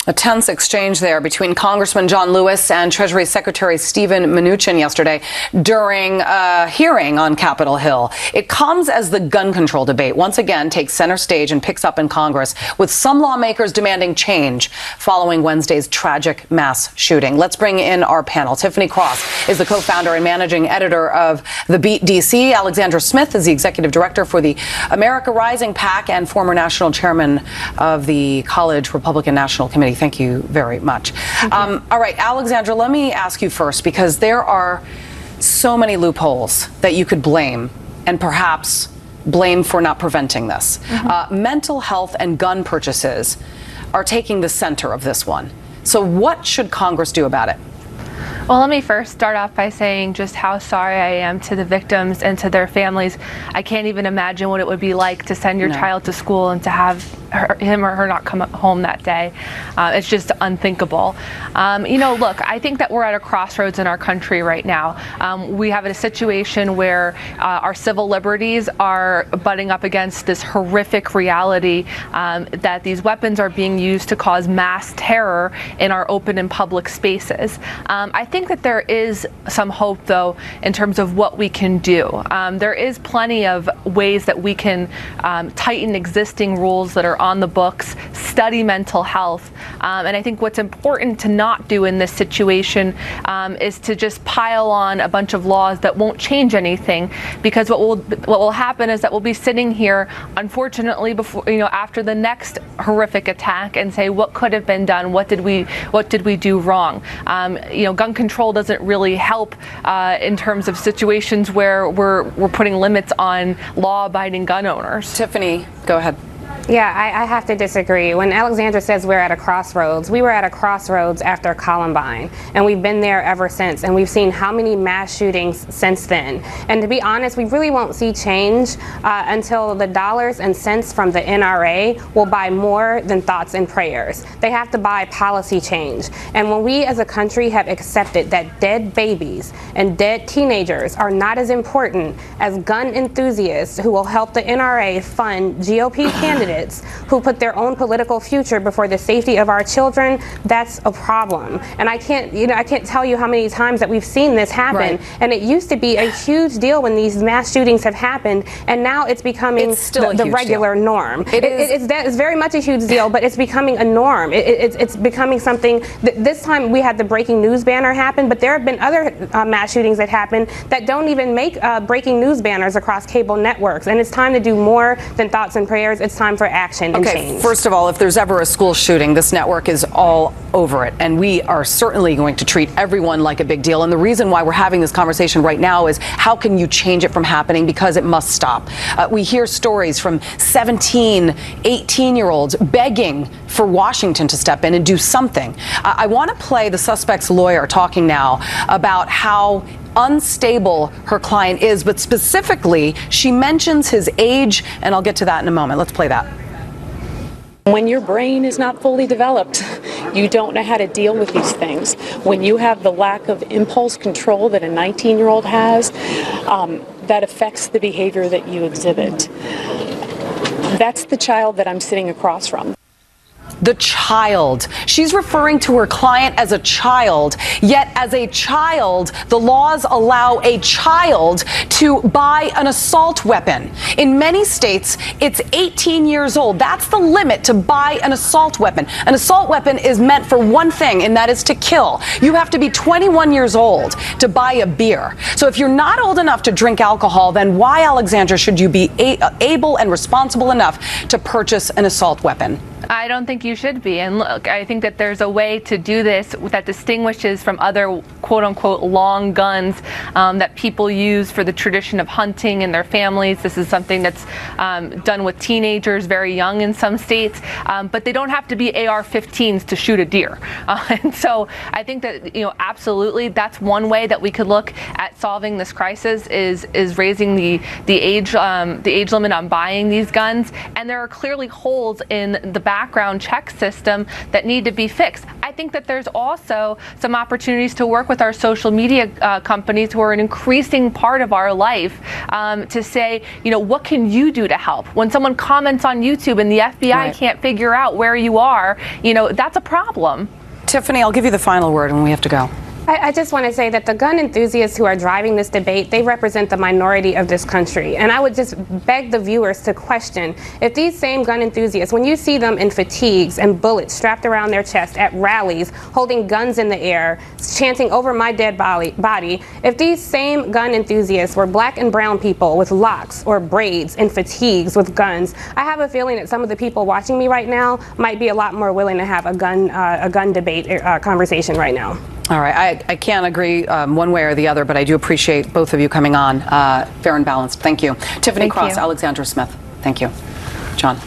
A tense exchange there between Congressman John Lewis and Treasury Secretary Steven Mnuchin yesterday during a hearing on Capitol Hill. It comes as the gun control debate once again takes center stage and picks up in Congress, with some lawmakers demanding change following Wednesday's tragic mass shooting. Let's bring in our panel. Tiffany Cross is the co-founder and managing editor of The Beat DC. Alexandra Smith is the executive director for the America Rising PAC and former national chairman of the College Republican National Committee. Thank you very much. All right, Alexandra, let me ask you first, because there are so many loopholes that you could blame and perhaps blame for not preventing this. Mental health and gun purchases are taking the center of this one. So what should Congress do about it? Well, let me first start off by saying just how sorry I am to the victims and to their families. I can't even imagine what it would be like to send your child to school and to have him or her not come home that day. It's just unthinkable. Look, I think that we're at a crossroads in our country right now. We have a situation where our civil liberties are butting up against this horrific reality that these weapons are being used to cause mass terror in our open and public spaces. I think that there is some hope, though, in terms of what we can do. There is plenty of ways that we can tighten existing rules that are on the books, study mental health, and I think what's important to not do in this situation is to just pile on a bunch of laws that won't change anything, because what will happen is that we'll be sitting here, unfortunately, after the next horrific attack and say, what could have been done? What did we do wrong? Gun control doesn't really help in terms of situations where we're putting limits on law-abiding gun owners. Tiffany, go ahead. Yeah, I have to disagree. When Alexandra says we're at a crossroads, we were at a crossroads after Columbine, and we've been there ever since, and we've seen how many mass shootings since then. And to be honest, we really won't see change until the dollars and cents from the NRA will buy more than thoughts and prayers. They have to buy policy change. And when we as a country have accepted that dead babies and dead teenagers are not as important as gun enthusiasts who will help the NRA fund GOP candidates who put their own political future before the safety of our children, that's a problem. And I can't tell you how many times that we've seen this happen. Right. And it used to be a huge deal when these mass shootings have happened, and now it's becoming the regular norm. It's very much a huge deal, but it's becoming a norm. It's becoming something. This time we had the breaking news banner happen, but there have been other mass shootings that happen that don't even make breaking news banners across cable networks. And it's time to do more than thoughts and prayers. It's time for action and change. First of all, if there's ever a school shooting, this network is all over it, and we are certainly going to treat everyone like a big deal. And the reason why we're having this conversation right now is, how can you change it from happening? Because it must stop. We hear stories from 17, 18-year-olds begging for Washington to step in and do something. I want to play the suspect's lawyer talking now about how unstable her client is, but specifically she mentions his age, and I'll get to that in a moment. Let's play that. When your brain is not fully developed, you don't know how to deal with these things. When you have the lack of impulse control that a 19-year-old has, that affects the behavior that you exhibit. That's the child that I'm sitting across from. The child. She's referring to her client as a child, yet as a child, the laws allow a child to buy an assault weapon. In many states, it's 18 years old. That's the limit to buy an assault weapon. An assault weapon is meant for one thing, and that is to kill. You have to be 21 years old to buy a beer. So if you're not old enough to drink alcohol, then why, Alexandra, should you be able and responsible enough to purchase an assault weapon? I don't think you should be. And look, I think that there's a way to do this that distinguishes from other quote-unquote long guns that people use for the tradition of hunting in their families. This is something that's done with teenagers very young in some states, but they don't have to be AR-15s to shoot a deer. And so I think that, absolutely, that's one way that we could look at solving this crisis is raising the age limit on buying these guns. And there are clearly holes in the background check system that need to be fixed. I think that there's also some opportunities to work with our social media companies who are an increasing part of our life to say, you know, what can you do to help? When someone comments on YouTube and the FBI can't figure out where you are, you know, that's a problem. Tiffany, I'll give you the final word when we have to go. I just want to say that the gun enthusiasts who are driving this debate, they represent the minority of this country. And I would just beg the viewers to question if these same gun enthusiasts, when you see them in fatigues and bullets strapped around their chest at rallies, holding guns in the air, chanting "over my dead body," if these same gun enthusiasts were black and brown people with locks or braids and fatigues with guns, I have a feeling that some of the people watching me right now might be a lot more willing to have a gun debate conversation right now. All right, I can't agree one way or the other, but I do appreciate both of you coming on. Fair and balanced. Thank you. Tiffany Cross, Alexandra Smith. Thank you. John.